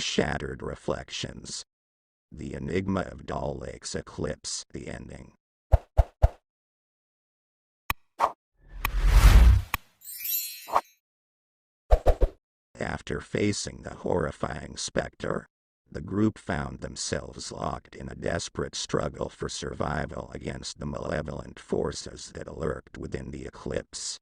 Shattered Reflections. The Enigma of Doll Lake's Eclipse. The ending. After facing the horrifying specter, the group found themselves locked in a desperate struggle for survival against the malevolent forces that lurked within the eclipse.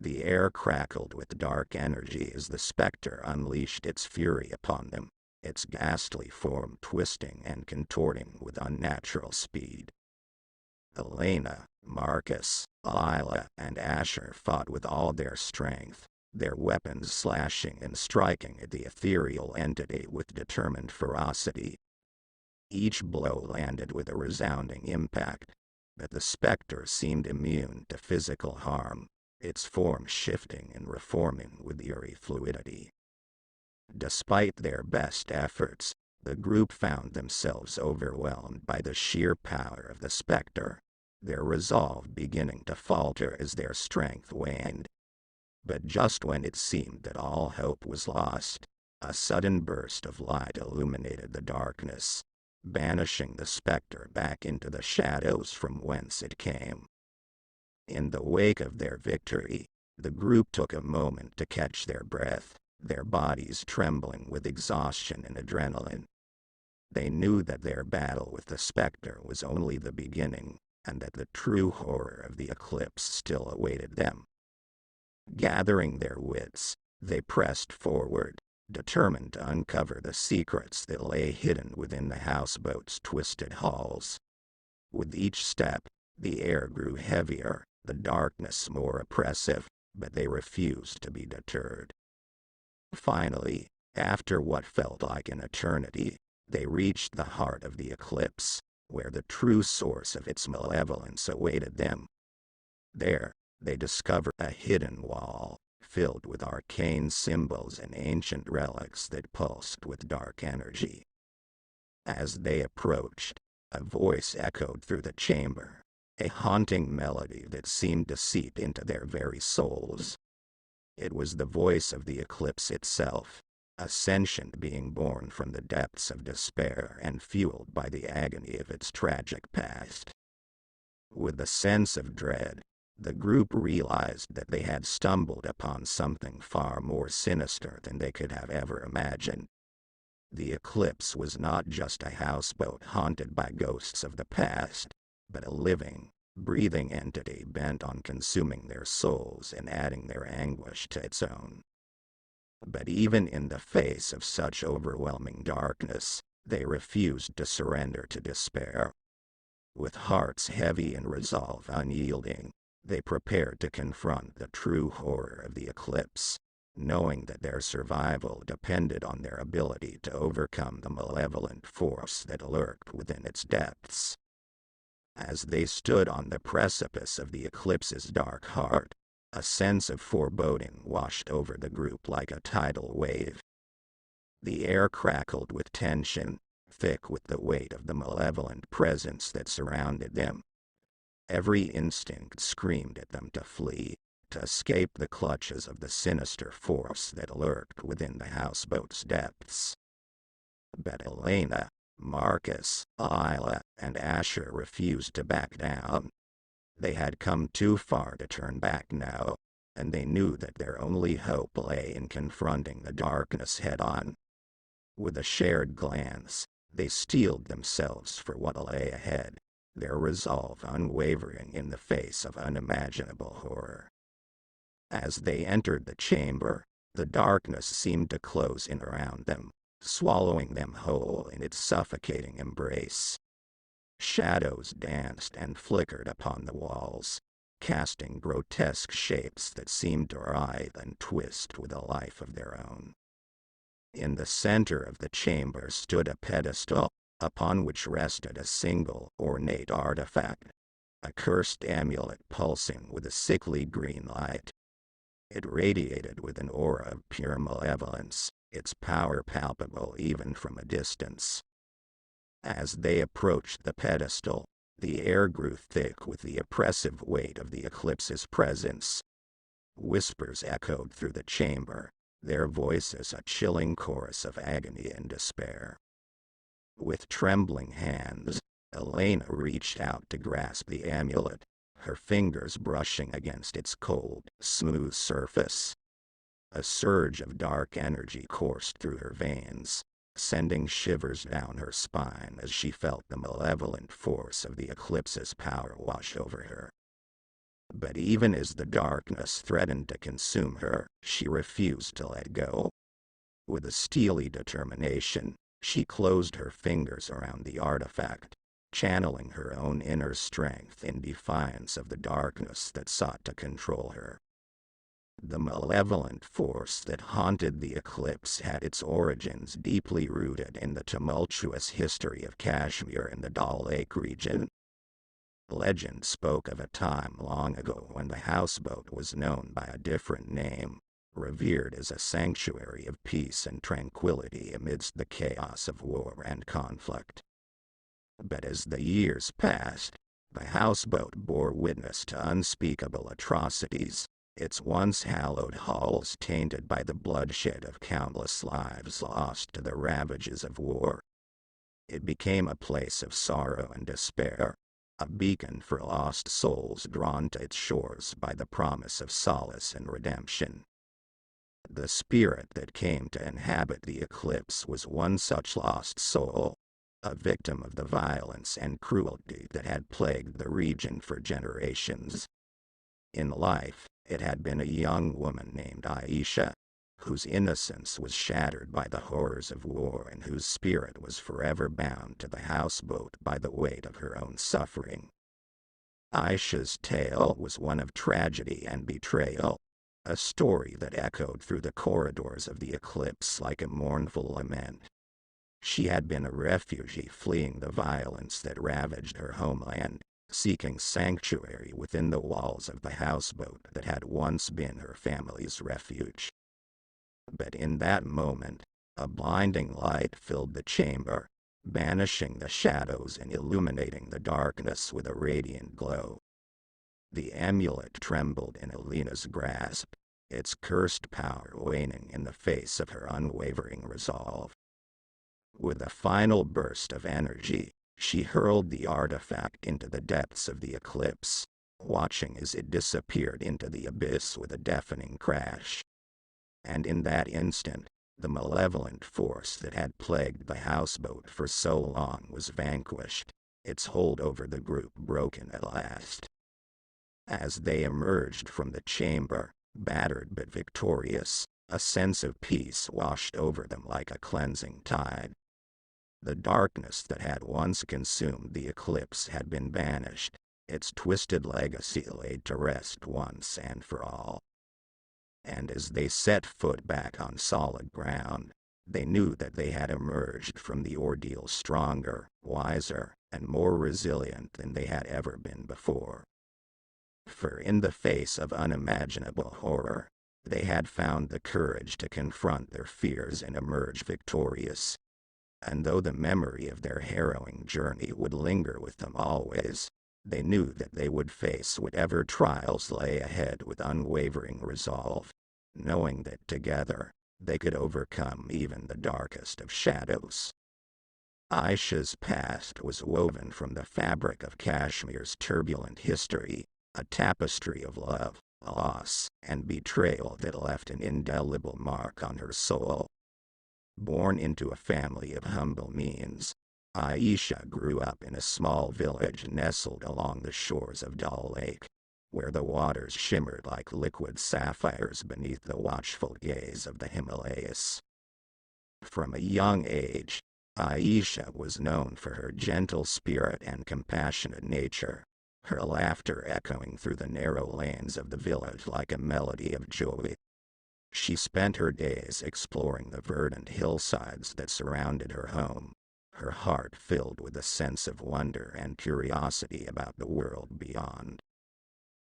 The air crackled with dark energy as the specter unleashed its fury upon them, its ghastly form twisting and contorting with unnatural speed. Elena, Marcus, Lila, and Asher fought with all their strength, their weapons slashing and striking at the ethereal entity with determined ferocity. Each blow landed with a resounding impact, but the specter seemed immune to physical harm, its form shifting and reforming with eerie fluidity. Despite their best efforts, the group found themselves overwhelmed by the sheer power of the specter, their resolve beginning to falter as their strength waned. But just when it seemed that all hope was lost, a sudden burst of light illuminated the darkness, banishing the specter back into the shadows from whence it came. In the wake of their victory, the group took a moment to catch their breath, their bodies trembling with exhaustion and adrenaline. They knew that their battle with the specter was only the beginning, and that the true horror of the eclipse still awaited them. Gathering their wits, they pressed forward, determined to uncover the secrets that lay hidden within the houseboat's twisted halls. With each step, the air grew heavier, the darkness more oppressive, but they refused to be deterred. Finally, after what felt like an eternity, they reached the heart of the eclipse, where the true source of its malevolence awaited them. There, they discovered a hidden wall, filled with arcane symbols and ancient relics that pulsed with dark energy. As they approached, a voice echoed through the chamber, a haunting melody that seemed to seep into their very souls. It was the voice of the eclipse itself, a sentient being born from the depths of despair and fueled by the agony of its tragic past. With a sense of dread, the group realized that they had stumbled upon something far more sinister than they could have ever imagined. The eclipse was not just a houseboat haunted by ghosts of the past, but a living, breathing entity bent on consuming their souls and adding their anguish to its own. But even in the face of such overwhelming darkness, they refused to surrender to despair. With hearts heavy and resolve unyielding, they prepared to confront the true horror of the eclipse, knowing that their survival depended on their ability to overcome the malevolent force that lurked within its depths. As they stood on the precipice of the eclipse's dark heart, a sense of foreboding washed over the group like a tidal wave. The air crackled with tension, thick with the weight of the malevolent presence that surrounded them. Every instinct screamed at them to flee, to escape the clutches of the sinister force that lurked within the houseboat's depths. But Elena, Marcus, Lila, and Asher refused to back down. They had come too far to turn back now, and they knew that their only hope lay in confronting the darkness head-on. With a shared glance, they steeled themselves for what lay ahead, their resolve unwavering in the face of unimaginable horror. As they entered the chamber, the darkness seemed to close in around them, swallowing them whole in its suffocating embrace. Shadows danced and flickered upon the walls, casting grotesque shapes that seemed to writhe and twist with a life of their own. In the center of the chamber stood a pedestal, upon which rested a single ornate artifact, a cursed amulet pulsing with a sickly green light. It radiated with an aura of pure malevolence, its power palpable even from a distance. As they approached the pedestal, the air grew thick with the oppressive weight of the eclipse's presence. Whispers echoed through the chamber, their voices a chilling chorus of agony and despair. With trembling hands, Elena reached out to grasp the amulet, her fingers brushing against its cold, smooth surface. A surge of dark energy coursed through her veins, sending shivers down her spine as she felt the malevolent force of the Eclipse's power wash over her. But even as the darkness threatened to consume her, she refused to let go. With a steely determination, she closed her fingers around the artifact, channeling her own inner strength in defiance of the darkness that sought to control her. The malevolent force that haunted the Eclipse had its origins deeply rooted in the tumultuous history of Kashmir and the Dal Lake region. Legend spoke of a time long ago when the houseboat was known by a different name, revered as a sanctuary of peace and tranquility amidst the chaos of war and conflict. But as the years passed, the houseboat bore witness to unspeakable atrocities, its once hallowed halls tainted by the bloodshed of countless lives lost to the ravages of war. It became a place of sorrow and despair, a beacon for lost souls drawn to its shores by the promise of solace and redemption. The spirit that came to inhabit the Eclipse was one such lost soul, a victim of the violence and cruelty that had plagued the region for generations. In life, it had been a young woman named Aisha, whose innocence was shattered by the horrors of war and whose spirit was forever bound to the houseboat by the weight of her own suffering. Aisha's tale was one of tragedy and betrayal, a story that echoed through the corridors of the Eclipse like a mournful lament. She had been a refugee fleeing the violence that ravaged her homeland, seeking sanctuary within the walls of the houseboat that had once been her family's refuge. But in that moment, a blinding light filled the chamber, banishing the shadows and illuminating the darkness with a radiant glow. The amulet trembled in Elena's grasp, its cursed power waning in the face of her unwavering resolve. With a final burst of energy, she hurled the artifact into the depths of the Eclipse, watching as it disappeared into the abyss with a deafening crash. And in that instant, the malevolent force that had plagued the houseboat for so long was vanquished, its hold over the group broken at last. As they emerged from the chamber, battered but victorious, a sense of peace washed over them like a cleansing tide. The darkness that had once consumed the Eclipse had been banished, its twisted legacy laid to rest once and for all. And as they set foot back on solid ground, they knew that they had emerged from the ordeal stronger, wiser, and more resilient than they had ever been before. For in the face of unimaginable horror, they had found the courage to confront their fears and emerge victorious. And though the memory of their harrowing journey would linger with them always, they knew that they would face whatever trials lay ahead with unwavering resolve, knowing that together, they could overcome even the darkest of shadows. Aisha's past was woven from the fabric of Kashmir's turbulent history, a tapestry of love, loss, and betrayal that left an indelible mark on her soul. Born into a family of humble means, Aisha grew up in a small village nestled along the shores of Dal Lake, where the waters shimmered like liquid sapphires beneath the watchful gaze of the Himalayas. From a young age, Aisha was known for her gentle spirit and compassionate nature, her laughter echoing through the narrow lanes of the village like a melody of joy. She spent her days exploring the verdant hillsides that surrounded her home, her heart filled with a sense of wonder and curiosity about the world beyond.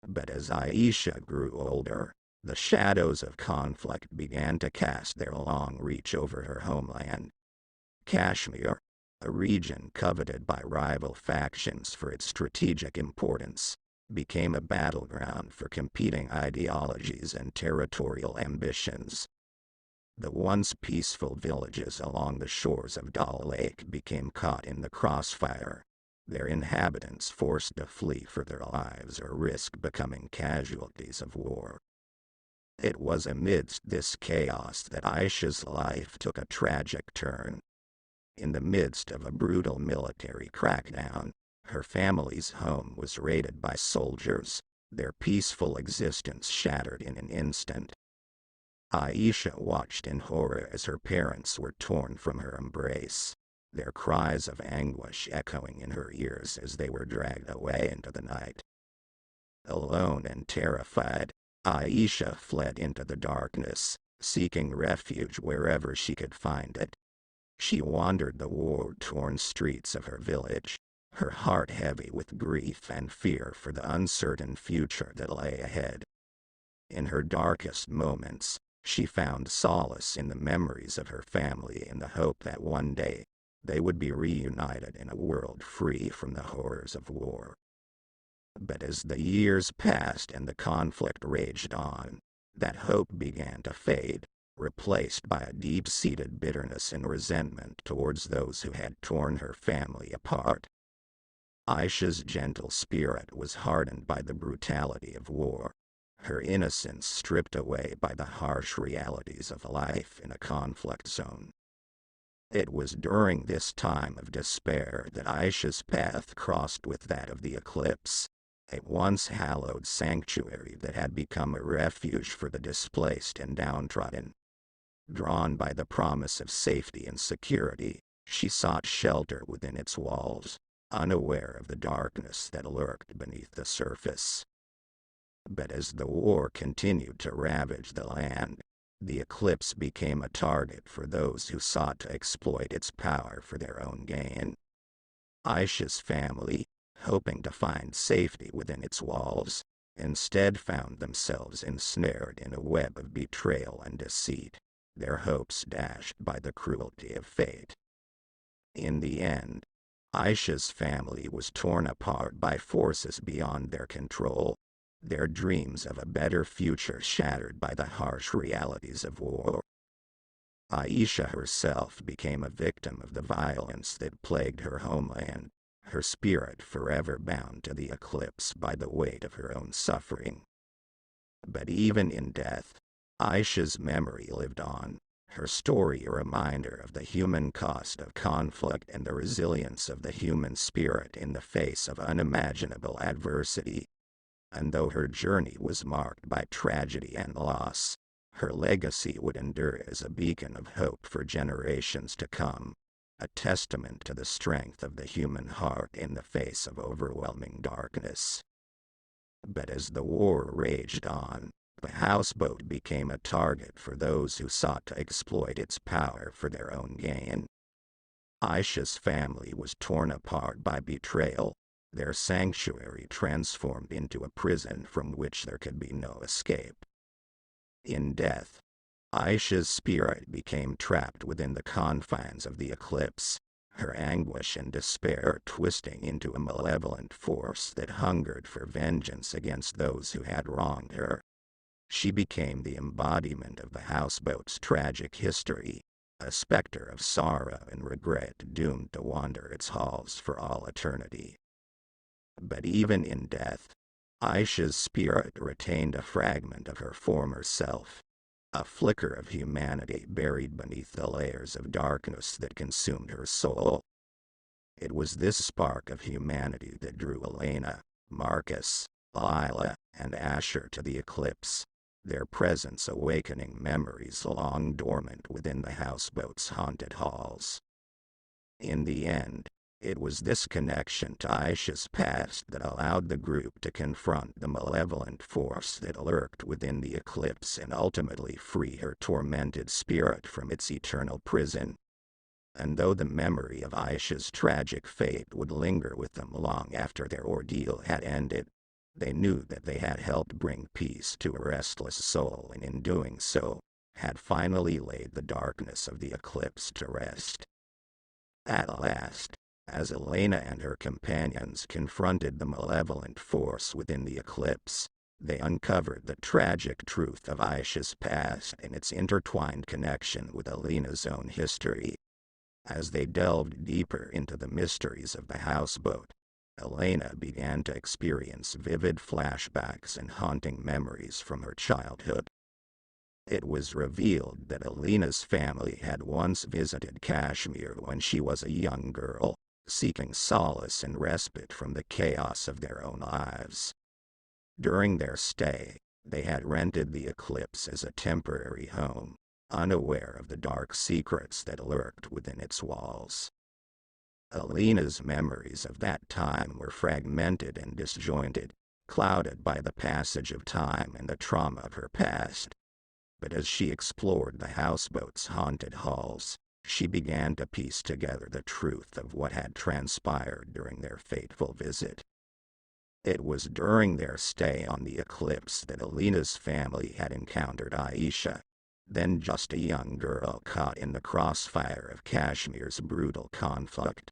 But as Aisha grew older, the shadows of conflict began to cast their long reach over her homeland. Kashmir, a region coveted by rival factions for its strategic importance, became a battleground for competing ideologies and territorial ambitions. The once peaceful villages along the shores of Dal Lake became caught in the crossfire, their inhabitants forced to flee for their lives or risk becoming casualties of war. It was amidst this chaos that Aisha's life took a tragic turn. In the midst of a brutal military crackdown, her family's home was raided by soldiers, their peaceful existence shattered in an instant. Aisha watched in horror as her parents were torn from her embrace, their cries of anguish echoing in her ears as they were dragged away into the night. Alone and terrified, Aisha fled into the darkness, seeking refuge wherever she could find it. She wandered the war-torn streets of her village, her heart heavy with grief and fear for the uncertain future that lay ahead. In her darkest moments, she found solace in the memories of her family and the hope that one day they would be reunited in a world free from the horrors of war. But as the years passed and the conflict raged on, that hope began to fade, replaced by a deep-seated bitterness and resentment towards those who had torn her family apart. Aisha's gentle spirit was hardened by the brutality of war, her innocence stripped away by the harsh realities of life in a conflict zone. It was during this time of despair that Aisha's path crossed with that of the Eclipse, a once hallowed sanctuary that had become a refuge for the displaced and downtrodden. Drawn by the promise of safety and security, she sought shelter within its walls, unaware of the darkness that lurked beneath the surface. But as the war continued to ravage the land, the Eclipse became a target for those who sought to exploit its power for their own gain. Aisha's family, hoping to find safety within its walls, instead found themselves ensnared in a web of betrayal and deceit, their hopes dashed by the cruelty of fate. In the end, Aisha's family was torn apart by forces beyond their control, their dreams of a better future shattered by the harsh realities of war. Aisha herself became a victim of the violence that plagued her homeland, her spirit forever bound to the Eclipse by the weight of her own suffering. But even in death, Aisha's memory lived on, her story a reminder of the human cost of conflict and the resilience of the human spirit in the face of unimaginable adversity. And though her journey was marked by tragedy and loss, her legacy would endure as a beacon of hope for generations to come, a testament to the strength of the human heart in the face of overwhelming darkness. But as the war raged on, the houseboat became a target for those who sought to exploit its power for their own gain. Aisha's family was torn apart by betrayal, their sanctuary transformed into a prison from which there could be no escape. In death, Aisha's spirit became trapped within the confines of the Eclipse, her anguish and despair twisting into a malevolent force that hungered for vengeance against those who had wronged her. She became the embodiment of the houseboat's tragic history, a specter of sorrow and regret doomed to wander its halls for all eternity. But even in death, Aisha's spirit retained a fragment of her former self, a flicker of humanity buried beneath the layers of darkness that consumed her soul. It was this spark of humanity that drew Elena, Marcus, Lila, and Asher to the Eclipse, their presence awakening memories long dormant within the houseboat's haunted halls. In the end, it was this connection to Aisha's past that allowed the group to confront the malevolent force that lurked within the Eclipse and ultimately free her tormented spirit from its eternal prison. And though the memory of Aisha's tragic fate would linger with them long after their ordeal had ended, they knew that they had helped bring peace to a restless soul and in doing so, had finally laid the darkness of the Eclipse to rest. At last, as Elena and her companions confronted the malevolent force within the Eclipse, They uncovered the tragic truth of Aisha's past and its intertwined connection with Elena's own history. As they delved deeper into the mysteries of the houseboat, Elena began to experience vivid flashbacks and haunting memories from her childhood. It was revealed that Elena's family had once visited Kashmir when she was a young girl, seeking solace and respite from the chaos of their own lives. During their stay, they had rented the Eclipse as a temporary home, unaware of the dark secrets that lurked within its walls. Elena's memories of that time were fragmented and disjointed, clouded by the passage of time and the trauma of her past. But as she explored the houseboat's haunted halls, she began to piece together the truth of what had transpired during their fateful visit. It was during their stay on the Eclipse that Elena's family had encountered Aisha, then just a young girl caught in the crossfire of Kashmir's brutal conflict.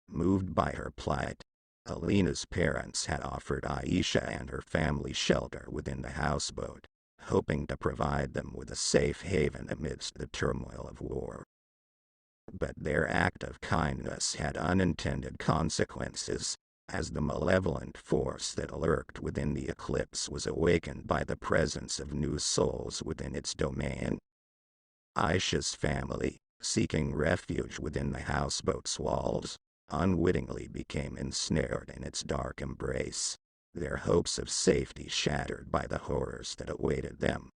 Moved by her plight, Elena's parents had offered Aisha and her family shelter within the houseboat, hoping to provide them with a safe haven amidst the turmoil of war. But their act of kindness had unintended consequences, as the malevolent force that lurked within the Eclipse was awakened by the presence of new souls within its domain. Aisha's family, seeking refuge within the houseboat's walls, unwittingly became ensnared in its dark embrace, their hopes of safety shattered by the horrors that awaited them.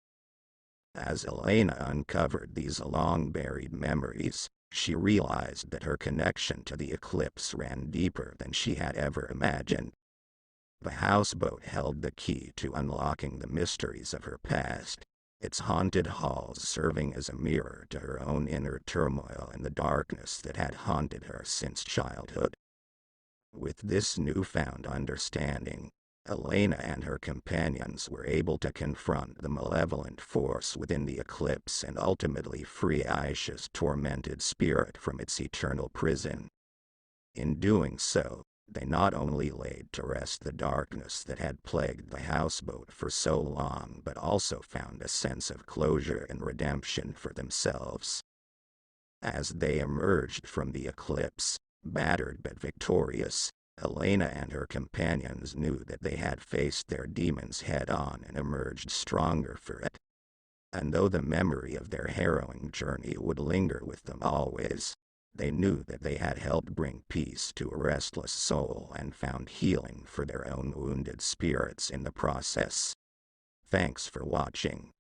As Elena uncovered these long-buried memories, she realized that her connection to the Eclipse ran deeper than she had ever imagined. The houseboat held the key to unlocking the mysteries of her past, its haunted halls serving as a mirror to her own inner turmoil and the darkness that had haunted her since childhood. With this newfound understanding, Elena and her companions were able to confront the malevolent force within the Eclipse and ultimately free Aisha's tormented spirit from its eternal prison. In doing so, they not only laid to rest the darkness that had plagued the houseboat for so long but also found a sense of closure and redemption for themselves. As they emerged from the Eclipse, battered but victorious, Elena and her companions knew that they had faced their demons head-on and emerged stronger for it. And though the memory of their harrowing journey would linger with them always, they knew that they had helped bring peace to a restless soul and found healing for their own wounded spirits in the process. Thanks for watching.